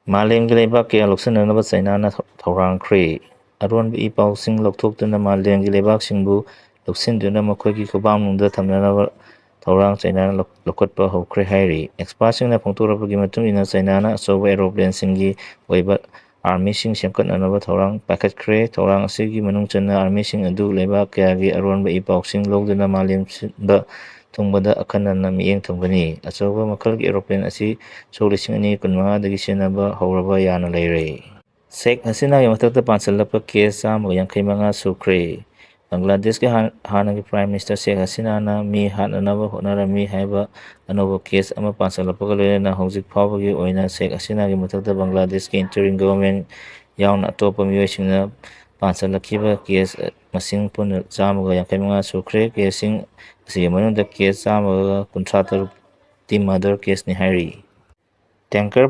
ꯃꯥꯂꯦꯝꯒꯤ ꯂꯩꯕꯥꯛ ꯀꯌꯥ ꯂꯧꯁꯤꯟꯅꯅꯕ ꯆꯥꯏꯅꯥꯅ ꯊꯧꯔꯥꯡꯈ꯭ꯔꯦ꯫ ꯑꯔꯣꯟꯕ ꯏ-ꯄꯥꯎꯁꯤꯡ ꯂꯧꯊꯣꯛꯇꯨꯅ ꯃꯥꯂꯦꯝꯒꯤ ꯂꯩꯕꯥꯛꯁꯤꯡꯕꯨ ꯂꯧꯁꯤꯟꯗꯨꯅ ꯃꯈꯣꯏꯒꯤ ꯈꯨꯠꯄꯥꯛꯅꯨꯡꯗ ꯊꯝꯅꯅꯕ ꯊꯧꯔꯥꯡ ꯆꯥꯏꯅꯥꯅ ꯂꯧꯈꯠꯄ ꯍꯧꯈ꯭ꯔꯦ ꯍꯥꯏꯔꯤ꯫ ꯑꯦꯛꯁꯄꯔꯠꯁꯤꯡꯅ ꯐꯣꯡꯗꯣꯔꯛꯄꯒꯤ ꯃꯇꯨꯡ ꯏꯟꯅ ꯆꯥꯏꯅꯥꯅ ꯑꯆꯧꯕ ꯑꯦꯔꯣꯄ꯭ꯂꯦꯟꯁꯤꯡꯒꯤ ꯑꯣꯏꯕ ꯑꯥꯔꯃꯤꯁꯤꯡ ꯁꯦꯝꯒꯠꯅꯅꯕ ꯊꯧꯔꯥꯡ ꯄꯥꯏꯈꯠꯈ꯭ꯔꯦ꯫ ꯊꯧꯔꯥꯡ ꯑꯁꯤꯒꯤ ꯃꯅꯨꯡ ꯆꯟꯅ ꯑꯥꯔꯃꯤꯁꯤꯡ ꯑꯗꯨ ꯂꯩꯕꯥꯛ ꯀꯌꯥꯒꯤ ꯑꯔꯣꯟꯕ ꯏ-ꯄꯥꯎꯁꯤꯡ ꯂꯧꯗꯨꯅ ꯃꯥꯂꯦꯝ ꯁꯤꯟꯕ ꯊꯨꯡꯕꯗ ꯑꯈꯟꯅꯅ ꯃꯤꯠꯌꯦꯡ ꯊꯝꯒꯅꯤ꯫ ꯑꯆꯧꯕ ꯃꯈꯜꯒꯤ ꯑꯦꯔꯣꯄ꯭ꯂꯦꯟ ꯑꯁꯤ ꯁꯣꯛ 2025ꯗꯒꯤ ꯁꯤꯖꯤꯟꯅꯕ ꯍꯧꯔꯕ ꯌꯥꯅ ꯂꯩꯔꯦ꯫ ꯁꯦꯈ ꯍꯁꯤꯅꯥꯒꯤ ꯃꯊꯛꯇ ꯄꯥꯟꯁꯤꯜꯂꯛꯄ ꯀꯦꯁ 185 ꯁꯨꯈ꯭ꯔꯦ꯫ ꯕꯪꯒ꯭ꯂꯥꯗꯦꯁꯀꯤ ꯍꯥꯟꯅꯒꯤ ꯄ꯭ꯔꯥꯏꯝ ꯃꯤꯅꯤꯁꯇꯔ ꯁꯦꯈ ꯍꯁꯤꯅꯥꯅ ꯃꯤ ꯍꯥꯠꯅꯅꯕ ꯍꯣꯠꯅꯔꯝꯃꯤ ꯍꯥꯏꯕ ꯑꯅꯧꯕ ꯀꯦꯁ ꯑꯃ ꯄꯥꯟꯁꯤꯜꯂꯛꯄꯒ ꯂꯣꯏꯅꯅ ꯍꯧꯖꯤꯛ ꯐꯥꯎꯕꯒꯤ ꯑꯣꯏꯅ ꯁꯦꯈ ꯍꯁꯤꯅꯥꯒꯤ ꯃꯊꯛꯇ ꯕꯪꯒ꯭ꯂꯥꯗꯦꯁꯀꯤ ꯏꯟꯇꯔꯤꯝ ꯒꯚꯔꯟꯃꯦꯟꯠ ꯌꯥꯎꯅ ꯑꯇꯣꯞꯄ ꯃꯤꯑꯣꯏꯁꯤꯡꯅ ꯄꯥꯟꯁꯤꯜꯂꯛꯈꯤꯕ ꯀꯦꯁ ꯃꯁꯤꯡ ꯄꯨꯟꯅ 155 ꯁꯨꯈ꯭ꯔꯦ꯫ ꯀꯦꯁꯁꯤꯡ ꯑꯁꯤꯒꯤ ꯃꯅꯨꯡꯗ ꯀꯦꯁ 153ꯇꯤ ꯃꯔꯗꯔ ꯀꯦꯁꯅꯤ ꯍꯥꯏꯔꯤ꯫ ꯇꯦꯡꯀꯔ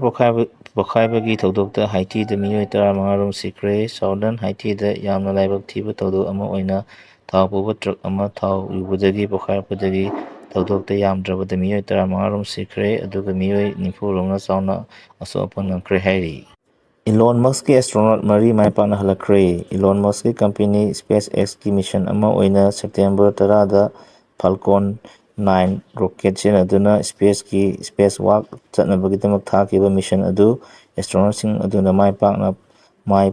ꯄꯣꯈꯥꯏꯕꯒꯤ ꯊꯧꯗꯣꯛꯇ ꯍꯥꯏꯇꯤꯗ ꯃꯤꯑꯣꯏ 15 ꯔꯣꯝ ꯁꯤꯈ꯭ꯔꯦ꯫ ꯁꯥꯎꯗꯔꯟ ꯍꯥꯏꯇꯤꯗ ꯌꯥꯝꯅ ꯂꯥꯏꯕꯛ ꯊꯤꯕ ꯊꯧꯗꯣꯛ ꯑꯃ ꯑꯣꯏꯅ ꯊꯥꯎ ꯄꯨꯕ ꯇ꯭ꯔꯛ ꯑꯃ ꯊꯥꯎ ꯌꯨꯕꯗꯒꯤ ꯄꯣꯈꯥꯏꯔꯛꯄꯗꯒꯤ ꯊꯧꯗꯣꯛꯇ ꯌꯥꯝꯗ꯭ꯔꯕꯗ ꯃꯤꯑꯣꯏ 15 ꯔꯣꯝ ꯁꯤꯈ꯭ꯔꯦ ꯑꯗꯨꯒ ꯃꯤꯑꯣꯏ 90 ꯔꯣꯝꯅ ꯆꯥꯎꯅ ꯑꯁꯣꯛ-ꯑꯄꯟ ꯅꯪꯈ꯭ꯔꯦ ꯍꯥꯏꯔꯤ꯫ ꯏꯂꯣꯟ ꯃꯁꯛꯀꯤ ꯑꯦꯁꯇ꯭ꯔꯣꯅꯣꯠ 4 ꯃꯥꯏ ꯄꯥꯛꯅ ꯍꯜꯂꯛꯈ꯭ꯔꯦ꯫ ꯏꯂꯣꯟ ꯃꯁꯛꯀꯤ ꯀꯝꯄꯦꯅꯤ SpaceXꯀꯤ ꯃꯤꯁꯟ ꯑꯃ ꯑꯣꯏꯅ ꯁꯦꯞꯇꯦꯝꯕꯔ 10ꯗ ꯐꯥꯜꯀꯣꯟ 9 ꯔꯣꯀꯦꯠ ꯁꯤꯖꯤꯟꯅꯗꯨꯅ ꯁ꯭ꯄꯦꯁꯋꯥꯛ ꯆꯠꯅꯕꯒꯤꯗꯃꯛ ꯊꯥꯈꯤꯕ ꯃꯤꯁꯟ ꯑꯗꯨ ꯑꯦꯁꯇ꯭ꯔꯣꯅꯣꯠꯁꯤꯡ ꯑꯗꯨꯅ ꯃꯥꯏ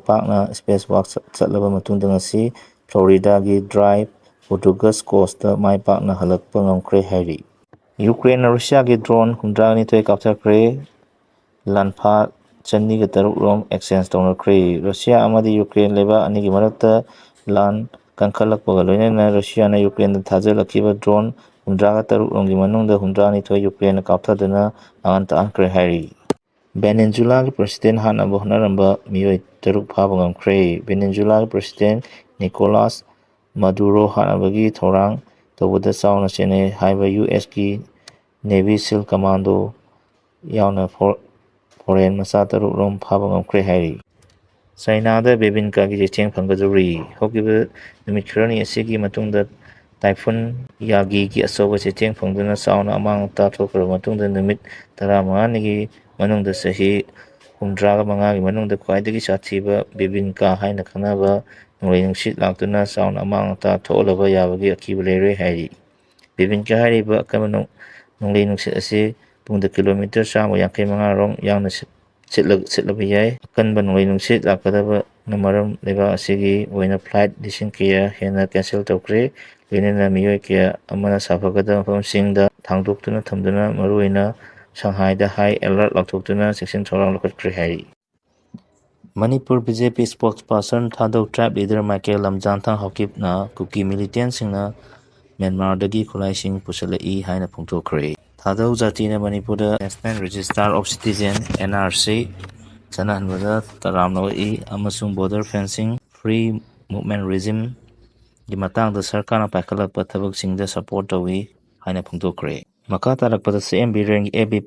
ꯄꯥꯛꯅ ꯁ꯭ꯄꯦꯁꯋꯥꯛ ꯆꯠꯂꯕ ꯃꯇꯨꯡꯗ ꯉꯁꯤ ꯐ꯭ꯂꯣꯔꯤꯗꯥꯒꯤ ꯗ꯭ꯔꯥꯏ ꯄꯣꯔꯇꯨꯒꯁ ꯀꯣꯁꯇ ꯃꯥꯏ ꯄꯥꯛꯅ ꯍꯜꯂꯛꯄ ꯉꯝꯈ꯭ꯔꯦ ꯍꯥꯏꯔꯤ꯫ ꯌꯨꯀ꯭ꯔꯦꯟꯅ ꯔꯨꯁꯤꯌꯥꯒꯤ ꯗ꯭ꯔꯣꯟ 72 ꯀꯥꯞꯊꯈ꯭ꯔꯦ꯫ ꯂꯥꯟꯐꯥ 203 ꯔꯣꯝ ꯑꯦꯛꯁꯆꯦꯟꯖ ꯇꯧꯅꯈ꯭ꯔꯦ꯫ ꯔꯨꯁꯤꯌꯥ ꯑꯃꯗꯤ ꯌꯨꯀ꯭ꯔꯦꯟ ꯂꯩꯕꯥꯛ ꯑꯅꯤꯒꯤ ꯃꯔꯛꯇ ꯂꯥꯟ ꯀꯟꯈꯠꯂꯛꯄꯒ ꯂꯣꯏꯅꯅ ꯔꯨꯁꯤꯌꯥꯅ ꯌꯨꯀ꯭ꯔꯦꯟꯗ ꯊꯥꯖꯤꯜꯂꯛꯈꯤꯕ ꯗ꯭ꯔꯣꯟ 73 ꯔꯣꯝꯒꯤ ꯃꯅꯨꯡꯗ 52 ꯌꯨꯀ꯭ꯔꯦꯟꯅ ꯀꯥꯞꯊꯗꯨꯅ ꯃꯥꯡꯍꯟ ꯇꯥꯛꯍꯟꯈ꯭ꯔꯦ ꯍꯥꯏꯔꯤ꯫ ꯚꯦꯅꯦꯖꯨꯂꯥꯒꯤ ꯄ꯭ꯔꯦꯁꯤꯗꯦꯟꯠ ꯍꯥꯠꯅꯕ ꯍꯣꯠꯅꯔꯝꯕ ꯃꯤꯑꯣꯏ 6 ꯐꯥꯕ ꯉꯝꯈ꯭ꯔꯦ꯫ ꯚꯦꯅꯦꯖꯨꯂꯥꯒꯤ ꯄ꯭ꯔꯦꯁꯤꯗꯦꯟꯠ ꯅꯤꯀꯣꯂꯥꯁ ꯃꯗꯨꯔꯣ ꯍꯥꯠꯅꯕꯒꯤ ꯊꯧꯔꯥꯡ ꯇꯧꯕꯗ ꯆꯥꯎꯅ ꯆꯦꯟꯅꯩ ꯍꯥꯏꯕ ꯌꯨ.ꯑꯦꯁ.ꯀꯤ ꯅꯦꯚꯤ ꯁꯤꯜ ꯀꯃꯥꯟꯗꯣ ꯌꯥꯎꯅ ꯐꯣꯔꯦꯟ ꯃꯆꯥ 6 ꯔꯣꯝ ꯐꯥꯕ ꯉꯝꯈ꯭ꯔꯦ ꯍꯥꯏꯔꯤ꯫ ꯆꯥꯏꯅꯥꯗ ꯕꯦꯕꯤꯟꯀꯥꯒꯤ ꯆꯩꯊꯦꯡ ꯐꯪꯒꯗꯧꯔꯤ꯫ ꯍꯧꯈꯤꯕ ꯅꯨꯃꯤꯠ ꯈꯔꯅꯤ ꯑꯁꯤꯒꯤ ꯃꯇꯨꯡꯗ ꯇꯥꯏꯐꯨꯟ ꯌꯥꯒꯤꯒꯤ ꯑꯆꯧꯕ ꯆꯩꯊꯦꯡ ꯐꯪꯗꯨꯅ ꯆꯥꯎꯅ ꯑꯃꯥꯡ-ꯑꯇꯥ ꯊꯣꯛꯈ꯭ꯔꯕ ꯃꯇꯨꯡꯗ ꯅꯨꯃꯤꯠ 15ꯅꯤꯒꯤ ꯃꯅꯨꯡꯗ ꯆꯍꯤ 85ꯒꯤ ꯃꯅꯨꯡꯗ ꯈ꯭ꯋꯥꯏꯗꯒꯤ ꯁꯥꯊꯤꯕ ꯕꯦꯕꯤꯟꯀꯥ ꯍꯥꯏꯅ ꯈꯪꯅꯕ ꯅꯣꯡꯂꯩ-ꯅꯨꯡꯁꯤꯠ ꯂꯥꯛꯇꯨꯅ ꯆꯥꯎꯅ ꯑꯃꯥꯡ-ꯑꯇꯥ ꯊꯣꯛꯍꯜꯂꯕ ꯌꯥꯕꯒꯤ ꯑꯀꯤꯕ ꯂꯩꯔꯦ ꯍꯥꯏꯔꯤ꯫ ꯕꯦꯕꯤꯟꯀꯥ ꯍꯥꯏꯔꯤꯕ ꯑꯀꯟꯕ ꯅꯣꯡꯂꯩ-ꯅꯨꯡꯁꯤꯠ ꯑꯁꯤ ꯄꯨꯡꯗ ꯀꯤꯂꯣꯃꯤꯇꯔ 155 ꯔꯣꯝ ꯌꯥꯡꯅ ꯁꯤꯠꯂꯕ ꯌꯥꯏ꯫ ꯑꯀꯟꯕ ꯅꯣꯡꯂꯩ-ꯅꯨꯡꯁꯤꯠ ꯂꯥꯛꯀꯗꯕꯅ ꯃꯔꯝ ꯂꯩꯕꯥꯛ ꯑꯁꯤꯒꯤ ꯑꯣꯏꯅ ꯐ꯭ꯂꯥꯏꯠ ꯂꯤꯁꯤꯡ ꯀꯌꯥ ꯍꯦꯟꯅ ꯀꯦꯟꯁꯦꯜ ꯇꯧꯈ꯭ꯔꯦ꯫ ꯂꯣꯏꯅꯅ ꯃꯤꯑꯣꯏ ꯀꯌꯥ ꯑꯃꯅ ꯁꯥꯐꯒꯗꯕ ꯃꯐꯝꯁꯤꯡꯗ ꯊꯥꯡꯗꯣꯛꯇꯨꯅ ꯊꯝꯗꯨꯅ ꯃꯔꯨꯑꯣꯏꯅ ꯁꯪꯍꯥꯏꯗ ꯍꯥꯏ ꯑꯦꯂꯔꯠ ꯂꯥꯎꯊꯣꯛꯇꯨꯅ ꯆꯦꯛꯁꯤꯟ-ꯊꯧꯔꯥꯡ ꯂꯧꯈꯠꯈ꯭ꯔꯦ ꯍꯥꯏꯔꯤ꯫ ꯃꯅꯤꯄꯨꯔ ꯕꯤ.ꯖꯦ.ꯄꯤ ꯁ꯭ꯄꯣꯛꯁꯄꯔꯁꯟ ꯊꯥꯗꯧ ꯇ꯭ꯔꯥꯏꯕ ꯂꯤꯗꯔ ꯃꯥꯏꯀꯦꯜ ꯂꯝꯖꯥꯡꯊꯥꯡ ꯍꯥꯎꯀꯤꯞꯅ ꯀꯨꯀꯤ ꯃꯤꯂꯤꯇꯦꯟꯠꯁꯤꯡꯅ ꯃ꯭ꯌꯥꯟꯃꯥꯔꯗꯒꯤ ꯈꯨꯠꯂꯥꯏꯁꯤꯡ ꯄꯨꯁꯤꯜꯂꯛꯏ ꯍꯥꯏꯅ ꯐꯣꯡꯗꯣꯛꯈ꯭ꯔꯦ꯫ ꯊꯥꯗꯧ ꯖꯥꯇꯤꯅ ꯃꯅꯤꯄꯨꯔꯗ national register of citizen (NRC) ꯆꯠꯅꯍꯟꯕꯗ ꯇꯔꯥꯝꯅ ꯑꯣꯛꯏ ꯑꯃꯁꯨꯡ ꯕꯣꯔꯗꯔ ꯐꯦꯟꯁꯤꯡ, ꯐ꯭ꯔꯤ ꯃꯨꯚꯃꯦꯟꯠ ꯔꯤꯖꯤꯝꯒꯤ ꯃꯇꯥꯡꯗ ꯁꯔꯀꯥꯔꯅ ꯄꯥꯏꯈꯠꯂꯛꯄ ꯊꯕꯛꯁꯤꯡꯗ ꯁꯄꯣꯔꯠ ꯇꯧꯏ ꯍꯥꯏꯅ ꯐꯣꯡꯗꯣꯛꯈ꯭ꯔꯦ꯫ ꯃꯈꯥ ꯇꯥꯔꯛꯄꯗ ꯁꯤ.ꯑꯦꯝ. ꯕꯤꯔꯦꯟꯒꯤ ꯑꯦꯐ.ꯕꯤ.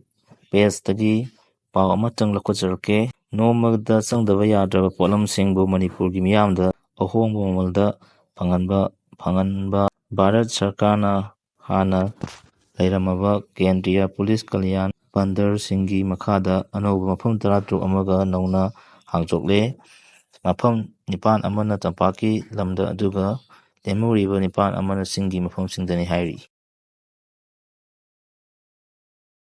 ꯄꯦꯖꯗꯒꯤ ꯄꯥꯎ ꯑꯃꯇꯪ ꯂꯧꯈꯠꯆꯔꯛꯀꯦ꯫ ꯅꯣꯡꯃꯗ ꯆꯪꯗꯕ ꯌꯥꯗ꯭ꯔꯕ ꯄꯣꯠꯂꯝꯁꯤꯡꯕꯨ ꯃꯅꯤꯄꯨꯔꯒꯤ ꯃꯤꯌꯥꯝꯗ ꯑꯍꯣꯡꯕ ꯃꯃꯜꯗ ꯐꯪꯍꯟꯕ ꯚꯥꯔꯠ ꯁꯔꯀꯥꯔꯅ ꯍꯥꯟꯅ ꯂꯩꯔꯝꯃꯕ ꯀꯦꯟꯗ꯭ꯔꯤꯌꯥ ꯄꯨꯂꯤꯁ ꯀꯜꯌꯥꯟ ꯕꯟꯗꯔꯁꯤꯡꯒꯤ ꯃꯈꯥꯗ ꯑꯅꯧꯕ ꯃꯐꯝ 13 ꯑꯃꯒ ꯅꯧꯅ ꯍꯥꯡꯗꯣꯛꯂꯦ꯫ ꯃꯐꯝ 9 ꯑꯃꯅ ꯇꯝꯄꯥꯛꯀꯤ ꯂꯝꯗ ꯑꯗꯨꯒ ꯂꯦꯝꯍꯧꯔꯤꯕ 9 ꯑꯃꯅ ꯆꯤꯡꯒꯤ ꯃꯐꯝꯁꯤꯡꯗꯅꯤ ꯍꯥꯏꯔꯤ꯫